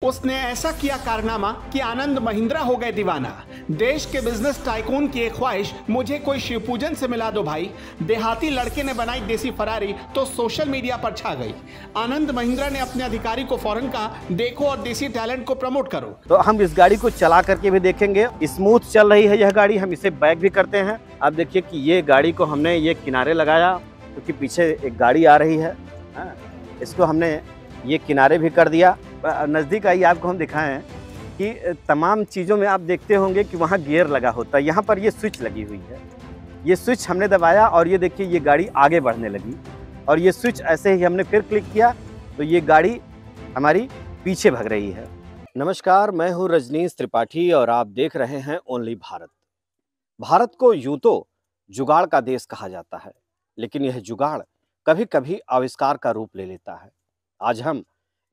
उसने ऐसा किया कारनामा कि आनंद महिंद्रा हो गए दीवाना। देश के बिजनेस टाइकून की एक ख्वाहिश, मुझे कोई शिवपूजन से मिला दो भाई। देहाती लड़के ने बनाई देसी फरारी तो सोशल मीडिया पर छा गई। आनंद महिंद्रा ने अपने अधिकारी को फौरन कहा, देखो और देसी टैलेंट को प्रमोट करो। तो हम इस गाड़ी को चला करके भी देखेंगे। स्मूथ चल रही है यह गाड़ी, हम इसे बैक भी करते हैं। आप देखिए कि ये गाड़ी को हमने ये किनारे लगाया क्योंकि पीछे एक गाड़ी आ रही है। इसको हमने ये किनारे भी कर दिया। नज़दीक आइए, आपको हम दिखाएं कि तमाम चीज़ों में आप देखते होंगे कि वहाँ गियर लगा होता है। यहाँ पर ये स्विच लगी हुई है, ये स्विच हमने दबाया और ये देखिए ये गाड़ी आगे बढ़ने लगी। और ये स्विच ऐसे ही हमने फिर क्लिक किया तो ये गाड़ी हमारी पीछे भाग रही है। नमस्कार, मैं हूँ रजनीश त्रिपाठी और आप देख रहे हैं ओनली भारत। भारत को यूँ तो जुगाड़ का देश कहा जाता है, लेकिन यह जुगाड़ कभी कभी आविष्कार का रूप ले लेता है। आज हम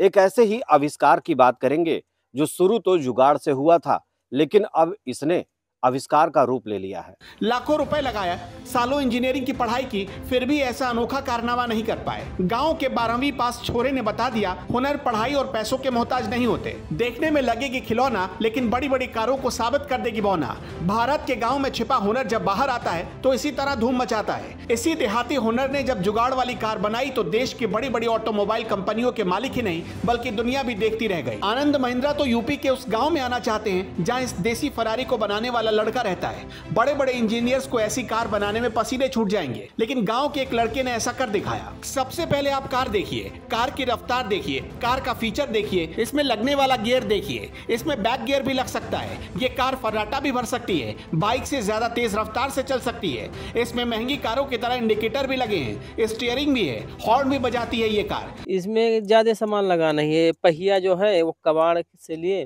एक ऐसे ही आविष्कार की बात करेंगे जो शुरू तो जुगाड़ से हुआ था, लेकिन अब इसने आविष्कार का रूप ले लिया है। लाखों रुपए लगाया, सालों इंजीनियरिंग की पढ़ाई की, फिर भी ऐसा अनोखा कारनामा नहीं कर पाए। गांव के 12वीं पास छोरे ने बता दिया, हुनर पढ़ाई और पैसों के मोहताज नहीं होते। देखने में लगेगी खिलौना, लेकिन बड़ी बड़ी कारों को साबित कर देगी बौना। भारत के गाँव में छिपा हुनर जब बाहर आता है तो इसी तरह धूम मचाता है। इसी देहाती हुनर ने जब जुगाड़ वाली कार बनाई तो देश की बड़ी बड़ी ऑटोमोबाइल कंपनियों के मालिक ही नहीं बल्कि दुनिया भी देखती रह गई। आनंद महिंद्रा तो यूपी के उस गाँव में आना चाहते हैं जहाँ इस देसी फरारी को बनाने वाला लड़का रहता है। बड़े बड़े इंजीनियर्स को ऐसी कार बनाने में पसीने छूट जाएंगे, लेकिन गांव के एक लड़के ने ऐसा कर दिखाया। सबसे पहले आप कार देखिए, कार की रफ्तार देखिए, कार का फीचर देखिए, इसमें लगने वाला गियर देखिए, इसमें बैक गियर भी लग सकता है। ये कार फर्राटा भी भर सकती है, बाइक से ज्यादा तेज रफ्तार से चल सकती है। इसमें महंगी कारों की तरह इंडिकेटर भी लगे हैं, स्टीयरिंग भी है, हॉर्न भी बजाती है ये कार। इसमें ज्यादा सामान लगा नहीं है। पहिया जो है वो कबाड़ से लिए,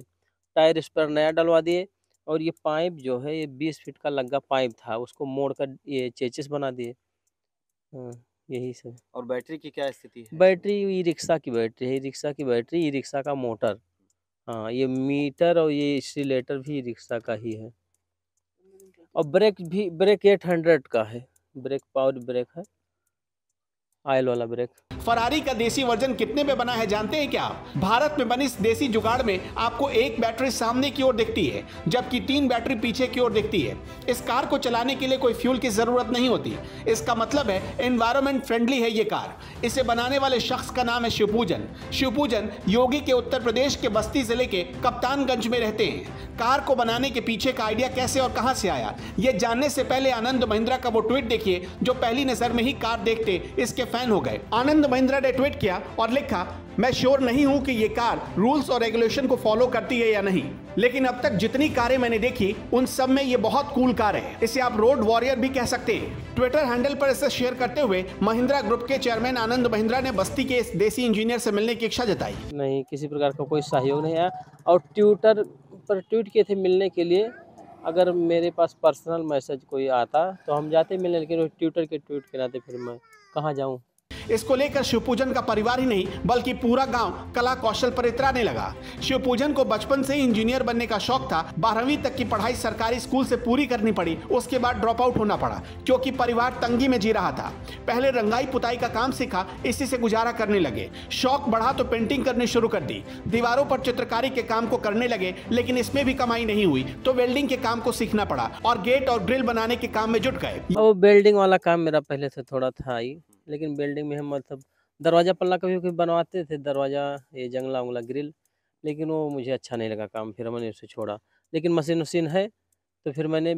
टायर इस पर नया डलवा दिए और ये पाइप जो है ये 20 फीट का लग्गा पाइप था, उसको मोड़ कर ये चेचिस बना दिए। हाँ, यही सब। और बैटरी की क्या स्थिति है? बैटरी ई रिक्शा की बैटरी है, ई रिक्शा की बैटरी, ई रिक्शा का मोटर। हाँ, ये मीटर और ये एक्सीलेटर भी ई रिक्शा का ही है। और ब्रेक भी, ब्रेक 800 का है, ब्रेक पावर ब्रेक है, ऑयल वाला ब्रेक। फरारी का देसी वर्जन कितने में बना है जानते हैं क्या? भारत में बनी इस देसी जुगाड़ में आपको एक बैटरी सामने की ओर दिखती है, जबकि 3 बैटरी पीछे की ओर दिखती है। इस कार को चलाने के लिए कोई फ्यूल की जरूरत नहीं होती। इसका मतलब है एनवायरमेंट फ्रेंडली है ये कार। इसे बनाने वाले शख्स का नाम है शिवपूजन। शिवपूजन योगी के उत्तर प्रदेश के बस्ती जिले के कप्तानगंज में रहते हैं। कार को बनाने के पीछे का आइडिया कैसे और कहां से आया, ये जानने से पहले आनंद महिंद्रा का वो ट्वीट देखिए जो पहली नजर में ही कार देखते इसके फैन हो गए। आनंद महिंद्रा ने ट्वीट किया और लिखा, मैं श्योर नहीं हूं कि ये कार रूल्स और रेगुलेशन को फॉलो करती है या नहीं, लेकिन अब तक जितनी कारें मैंने देखी उन सब में ये बहुत कूल कार है। इसे आप रोड वॉरियर भी कह सकते हैं। ट्विटर हैंडल पर इसे शेयर करते हुए महिंद्रा ग्रुप के चेयरमैन आनंद महिंद्रा ने बस्ती के इस देसी इंजीनियर से मिलने की इच्छा जताई। नहीं, किसी प्रकार का कोई सहयोग नहीं आया। और ट्विटर पर ट्वीट किए थे मिलने के लिए। अगर मेरे पास पर्सनल मैसेज कोई आता तो हम जाते मिलने, लेकिन ट्विटर के ट्वीट के नाते फिर मैं कहाँ जाऊँ। इसको लेकर शिवपूजन का परिवार ही नहीं बल्कि पूरा गांव कला कौशल पर इतराने लगा। शिवपूजन को बचपन से ही इंजीनियर बनने का शौक था। 12वीं तक की पढ़ाई सरकारी स्कूल से पूरी करनी पड़ी, उसके बाद ड्रॉप आउट होना पड़ा क्योंकि परिवार तंगी में जी रहा था। पहले रंगाई पुताई का काम सीखा, इसी से गुजारा करने लगे। शौक बढ़ा तो पेंटिंग करनी शुरू कर दी। दीवारों पर चित्रकारी के काम को करने लगे, लेकिन इसमें भी कमाई नहीं हुई तो वेल्डिंग के काम को सीखना पड़ा और गेट और ग्रिल बनाने के काम में जुट गए। वो वेल्डिंग वाला काम मेरा पहले से थोड़ा था ही, लेकिन वेल्डिंग में हम मतलब दरवाज़ा पल्ला कभी कभी बनवाते थे, दरवाज़ा ये जंगला उंगला ग्रिल, लेकिन वो मुझे अच्छा नहीं लगा काम, फिर मैंने उसे छोड़ा। लेकिन मशीन वशीन है तो फिर मैंने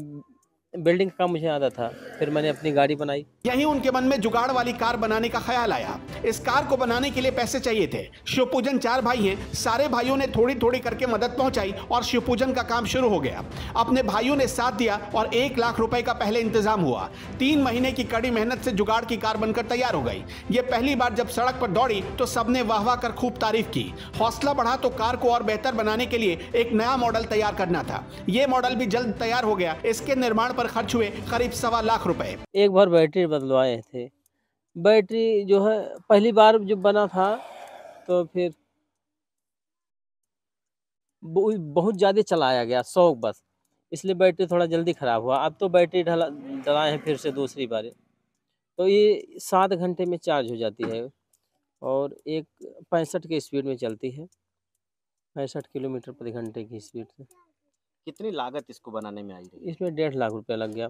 बिल्डिंग का काम मुझे आता था, फिर मैंने अपनी गाड़ी बनाई। यहीं उनके मन में जुगाड़ वाली कार बनाने का ख्याल आया। इस कार को बनाने के लिए पैसे चाहिए थे। शिवपूजन 4 भाई हैं, सारे भाइयों ने थोड़ी थोड़ी करके मदद पहुंचाई और शिवपूजन का काम शुरू हो गया। अपने भाइयों ने साथ दिया और 1 लाख रुपए का पहले इंतजाम हुआ। 3 महीने की कड़ी मेहनत से जुगाड़ की कार बनकर तैयार हो गई। ये पहली बार जब सड़क पर दौड़ी तो सबने वाह वाह कर खूब तारीफ की। हौसला बढ़ा तो कार को और बेहतर बनाने के लिए एक नया मॉडल तैयार करना था। ये मॉडल भी जल्द तैयार हो गया। इसके निर्माण पर खर्च हुए करीब 1.25 लाख रुपए। एक बार बैटरी बदलवाए थे। बैटरी जो है पहली बार जो बना था तो फिर बहुत ज़्यादा चलाया गया, शौक बस, इसलिए बैटरी थोड़ा जल्दी ख़राब हुआ। अब तो बैटरी डलाए हैं फिर से दूसरी बार, तो ये 7 घंटे में चार्ज हो जाती है और 65 की स्पीड में चलती है। 65 किलोमीटर प्रति घंटे की स्पीड से। कितनी लागत इसको बनाने में आई रही? इसमें 1.5 लाख रुपया लग गया।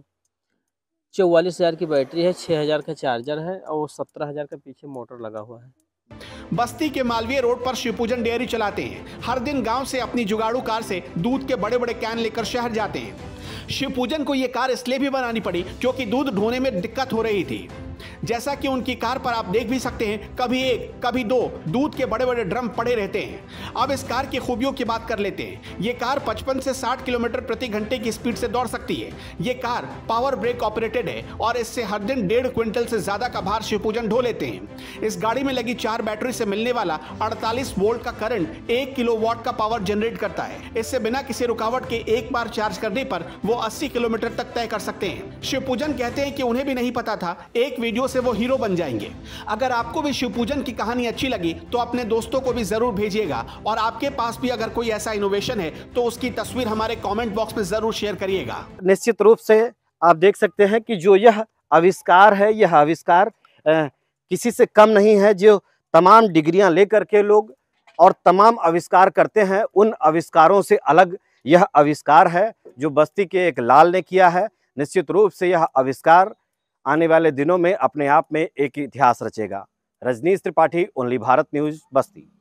44,000 की बैटरी है, 6,000 का चार्जर है और 17,000 का पीछे मोटर लगा हुआ है। बस्ती के मालवीय रोड पर शिवपूजन डेयरी चलाते हैं। हर दिन गांव से अपनी जुगाड़ू कार से दूध के बड़े बड़े कैन लेकर शहर जाते हैं। शिवपूजन को ये कार इसलिए भी बनानी पड़ी क्योंकि दूध ढोने में दिक्कत हो रही थी। जैसा कि उनकी कार पर आप देख भी सकते हैं, कभी एक कभी दो दूध के बड़े बड़े ड्रम पड़े रहते हैं। अब इस कार की खूबियों की बात कर लेते हैं। ये कार 55 से 60 किलोमीटर प्रति घंटे की स्पीड से दौड़ सकती है। ये कार पावर ब्रेक ऑपरेटेड है और इससे हर दिन 1.5 क्विंटल से ज्यादा का भार शिवपूजन ढो लेते हैं। इस गाड़ी में लगी 4 बैटरी से मिलने वाला 48 वोल्ट का करंट 1 किलोवाट का पावर जनरेट करता है। इससे बिना किसी रुकावट के एक बार चार्ज करने पर वो 80 किलोमीटर तक तय कर सकते हैं। शिवपूजन कहते हैं कि उन्हें भी नहीं पता था एक वीडियो से वो हीरो बन जाएंगे। अगर आपको भी शिवपूजन की कहानी अच्छी लगी तो अपने दोस्तों को भी जरूर भेजिएगा और आपके पास भी अगर कोई ऐसा इनोवेशन है तो उसकी तस्वीर हमारे कमेंट बॉक्स में जरूर शेयर करिएगा। निश्चित रूप से आप देख सकते हैं कि जो यह आविष्कार है, यह आविष्कार किसी से कम नहीं है। जो तमाम डिग्रियां लेकर के लोग और तमाम आविष्कार करते हैं, उन आविष्कारों से अलग यह आविष्कार है जो बस्ती के एक लाल ने किया है। निश्चित रूप से यह आविष्कार आने वाले दिनों में अपने आप में एक इतिहास रचेगा। रजनीश त्रिपाठी, ओनली भारत न्यूज़, बस्ती।